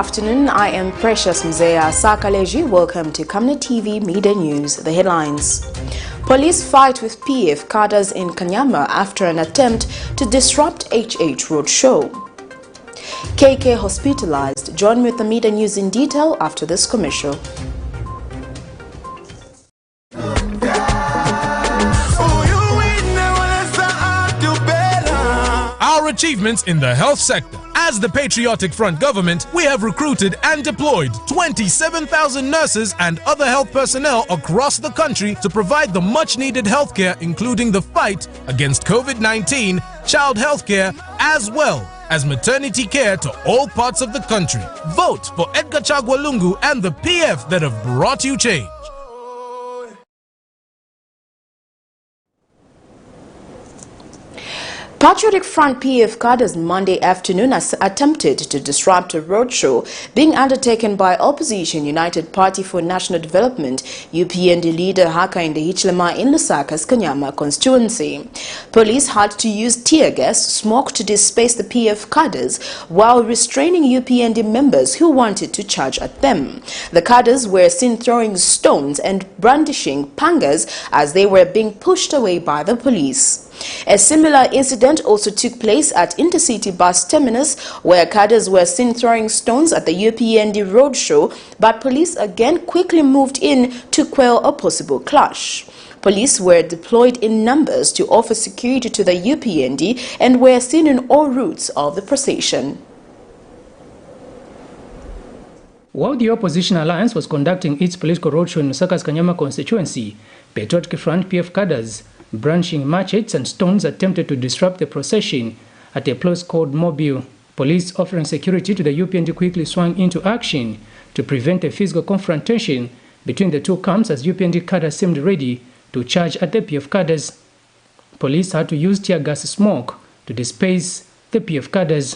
afternoon, I am Precious Mzeya Sakaleji. Welcome to Camnet TV Midday News. The headlines. Police fight with PF cadres in KANYAMA after an attempt to disrupt HH ROADSHOW. KK hospitalized. Join me with the Midday News in detail after this commercial. Our achievements in the health sector. As the Patriotic Front government, we have recruited and deployed 27,000 nurses and other health personnel across the country to provide the much-needed healthcare, including the fight against COVID-19, child healthcare, as well as maternity care to all parts of the country. Vote for Edgar Chagwa Lungu and the PF that have brought you change. Patriotic Front PF cadres Monday afternoon attempted to disrupt a roadshow being undertaken by Opposition United Party for National Development UPND leader HAKAINDE HICHILEMA in Lusaka's KANYAMA constituency. Police had to use tear gas smoke to disperse the PF cadres while restraining UPND members who wanted to charge at them. The cadres were seen throwing stones and brandishing pangas as they were being pushed away by the police. A similar incident also took place at Intercity Bus Terminus, where cadres were seen throwing stones at the UPND roadshow, but police again quickly moved in to quell a possible clash. Police were deployed in numbers to offer security to the UPND and were seen in all routes of the procession. While the Opposition Alliance was conducting its political roadshow in Lusaka's KANYAMA constituency, Patriotic Front PF cadres branching machetes and stones attempted to disrupt the procession at a place called Mobile. Police offering security to the UPND quickly swung into action to prevent a physical confrontation between the two camps as UPND cadres seemed ready to charge at the PF cadres. Police had to use tear gas smoke to disperse the PF cadres.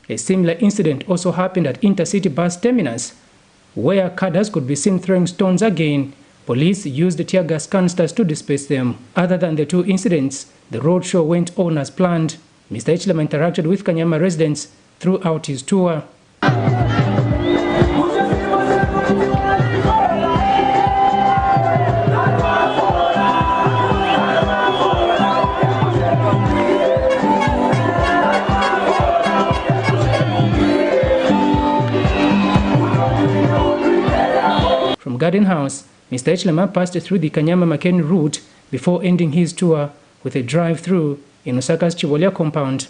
A similar incident also happened at Intercity Bus Terminus, where cadres could be seen throwing stones again. Police used tear gas canisters to disperse them. Other than the two incidents, the roadshow went on as planned. Mr. HICHILEMA interacted with KANYAMA residents throughout his tour. From Garden House, Mr. HICHILEMA passed through the KANYAMA-Makeni route before ending his tour with a drive-through in Lusaka's Chibolya compound.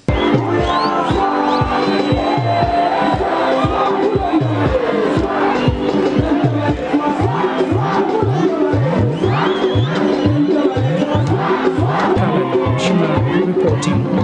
Reporting.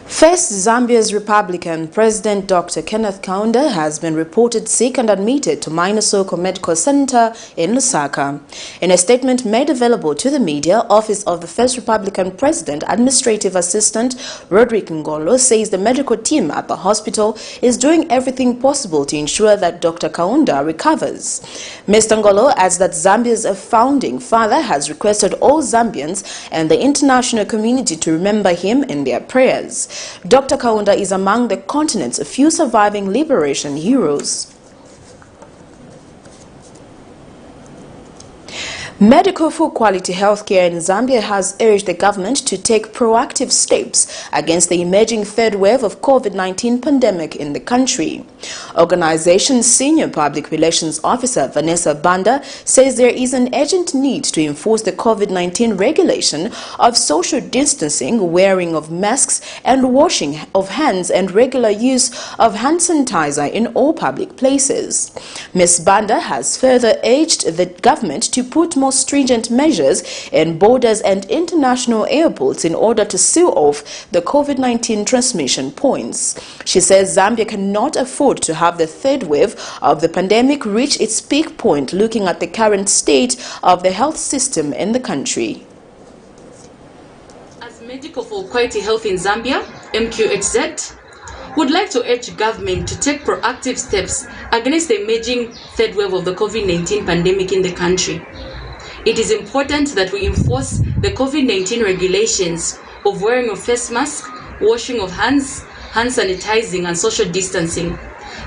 First, Zambia's Republican President Dr. Kenneth KAUNDA has been reported sick and admitted to Minesoko Medical Center in Lusaka. In a statement made available to the media, Office of the First Republican President Administrative Assistant Roderick Ngolo says the medical team at the hospital is doing everything possible to ensure that Dr. KAUNDA recovers. Mr. Ngolo adds that Zambia's founding father has requested all Zambians and the international community to remember him in their prayers. Dr. KAUNDA is among the continent's few surviving liberation heroes. Medical for Quality Healthcare in Zambia has urged the government to take proactive steps against the emerging third wave of COVID-19 pandemic in the country. Organization's Senior Public Relations Officer Vanessa Banda says there is an urgent need to enforce the COVID-19 regulation of social distancing, wearing of masks and washing of hands and regular use of hand sanitizer in all public places. Ms. Banda has further urged the government to put more more stringent measures in borders and international airports in order to seal off the COVID-19 transmission points. She says Zambia cannot afford to have the third wave of the pandemic reach its peak point, looking at the current state of the health system in the country. As Medical for Quality Health in Zambia, MQHZ, would like to urge government to take proactive steps against the emerging third wave of the COVID-19 pandemic in the country. It is important that we enforce the COVID-19 regulations of wearing of face mask, washing of hands, hand sanitizing and social distancing.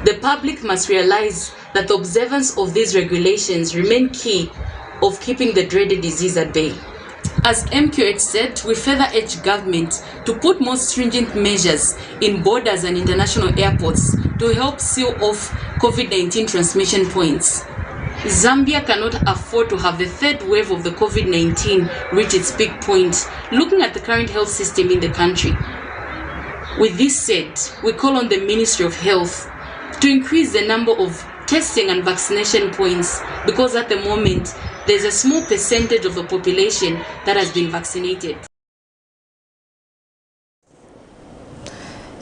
The public must realize that the observance of these regulations remain key of keeping the dreaded disease at bay. As MQHZ, we further urge government to put more stringent measures in borders and international airports to help seal off COVID-19 transmission points. Zambia cannot afford to have the third wave of the COVID-19 reach its peak point, looking at the current health system in the country. With this said, we call on the Ministry of Health to increase the number of testing and vaccination points, because at the moment there's a small percentage of the population that has been vaccinated.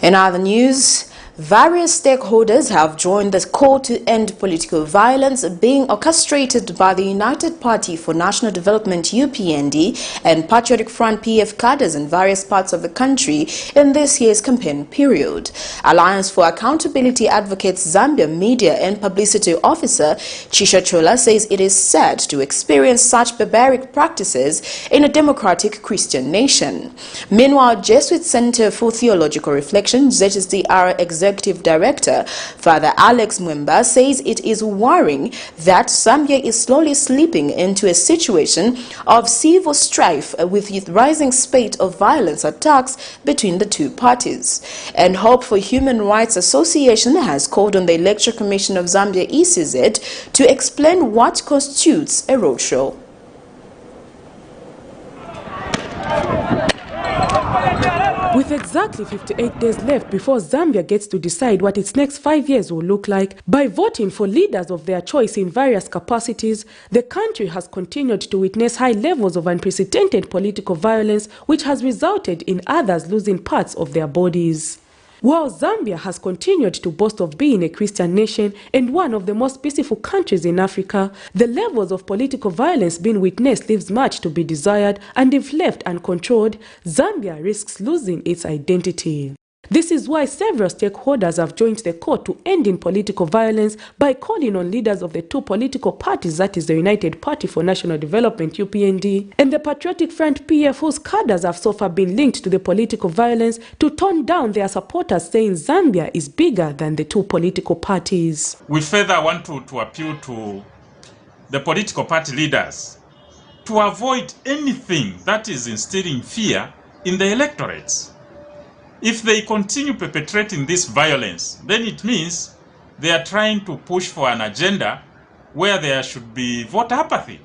In other news, various stakeholders have joined the call to end political violence being orchestrated by the United Party for National Development UPND and Patriotic Front PF cadres in various parts of the country in this year's campaign period. Alliance for Accountability Advocates Zambia Media and Publicity Officer Chisha Chola says it is sad to experience such barbaric practices in a democratic Christian nation. Meanwhile, Jesuit Center for Theological Reflection, ZSDR Executive Director, Father Alex Mwemba, says it is worrying that Zambia is slowly slipping into a situation of civil strife with the rising spate of violence attacks between the two parties. And Hope for Human Rights Association has called on the Electoral Commission of Zambia ECZ to explain what constitutes a roadshow. With exactly 58 days left before Zambia gets to decide what its next 5 years will look like, by voting for leaders of their choice in various capacities, the country has continued to witness high levels of unprecedented political violence, which has resulted in others losing parts of their bodies. While Zambia has continued to boast of being a Christian nation and one of the most peaceful countries in Africa, the levels of political violence being witnessed leaves much to be desired, and if left uncontrolled, Zambia risks losing its identity. This is why several stakeholders have joined the call to ending political violence by calling on leaders of the two political parties, that is the United Party for National Development UPND and the Patriotic Front PF, whose cadres have so far been linked to the political violence, to tone down their supporters, saying Zambia is bigger than the two political parties. We further want to appeal to the political party leaders to avoid anything that is instilling fear in the electorates. If they continue perpetrating this violence, then it means they are trying to push for an agenda where there should be voter apathy.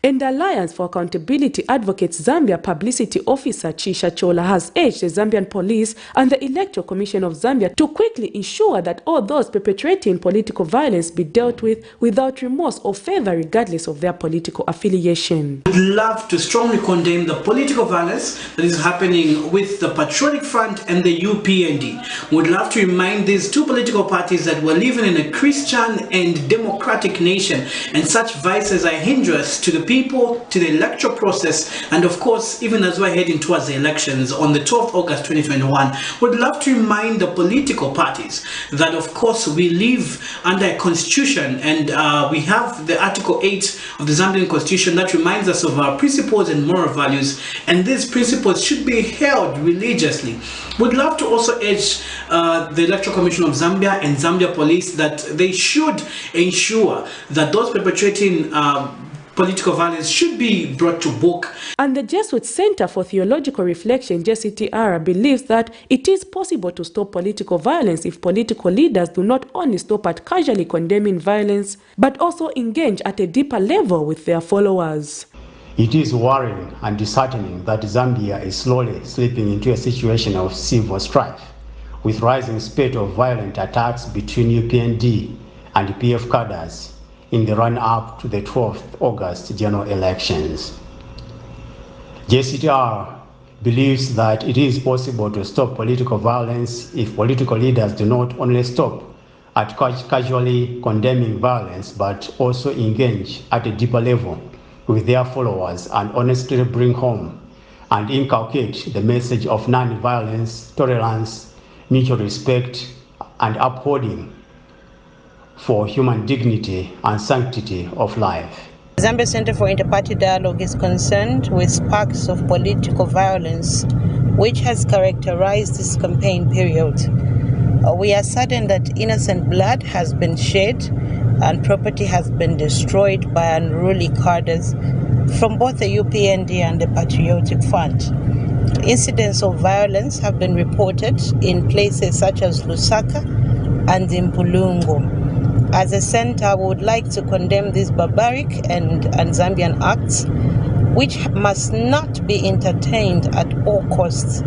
And Alliance for Accountability Advocates Zambia Publicity Officer Chisha Chola has urged the Zambian police and the Electoral Commission of Zambia to quickly ensure that all those perpetrating political violence be dealt with without remorse or favor, regardless of their political affiliation. We'd love to strongly condemn the political violence that is happening with the Patriotic Front and the UPND. We'd love to remind these two political parties that we're living in a Christian and democratic nation, and such vices are hindrance to the people, to the electoral process, and of course, even as we're heading towards the elections on the 12th August 2021, we'd love to remind the political parties that of course we live under a constitution, and we have the Article 8 of the Zambian Constitution that reminds us of our principles and moral values, and these principles should be held religiously. We'd love to also urge the Electoral Commission of Zambia and Zambia Police that they should ensure that those perpetrating political violence should be brought to book. And the Jesuit Center for Theological Reflection, JCTR, believes that it is possible to stop political violence if political leaders do not only stop at casually condemning violence, but also engage at a deeper level with their followers. It is worrying and disheartening that Zambia is slowly slipping into a situation of civil strife, with rising spate of violent attacks between UPND and PF cadres in the run-up to the 12th August general elections. JCTR believes that it is possible to stop political violence if political leaders do not only stop at casually condemning violence, but also engage at a deeper level with their followers and honestly bring home and inculcate the message of non-violence, tolerance, mutual respect, and upholding for human dignity and sanctity of life. Zambia Center for Inter-Party Dialogue is concerned with sparks of political violence which has characterized this campaign period. We are saddened that innocent blood has been shed and property has been destroyed by unruly cadres from both the UPND and the Patriotic Front. Incidents of violence have been reported in places such as Lusaka and in Mpulungu. As a center, we would like to condemn these barbaric and Zambian acts, which must not be entertained at all costs.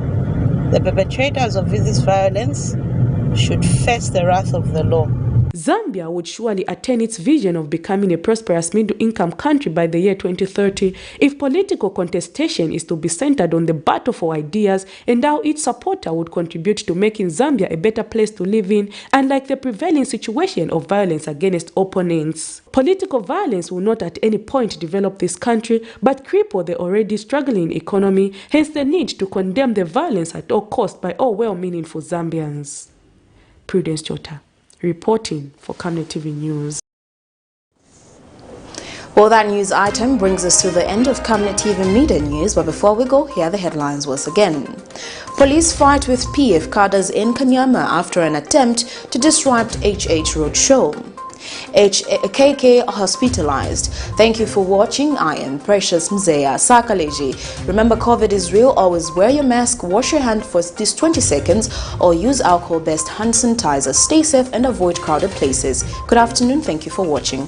The perpetrators of this violence should face the wrath of the law. Zambia would surely attain its vision of becoming a prosperous middle-income country by the year 2030 if political contestation is to be centered on the battle for ideas and how each supporter would contribute to making Zambia a better place to live in, unlike the prevailing situation of violence against opponents. Political violence will not at any point develop this country, but cripple the already struggling economy, hence the need to condemn the violence at all costs by all well-meaningful Zambians. Prudence Jota, reporting for Camnet TV News. Well, that news item brings us to the end of Camnet TV Midday News, but before we go, here are the headlines once again. Police fight with PF cadres in KANYAMA after an attempt to disrupt HH Roadshow. KK hospitalized. Thank you for watching. I am Precious Mzeya Sakaleji. Remember, COVID is real. Always wear your mask, wash your hand for at least 20 seconds, or use alcohol-based hand sanitizer. Stay safe and avoid crowded places. Good afternoon. Thank you for watching.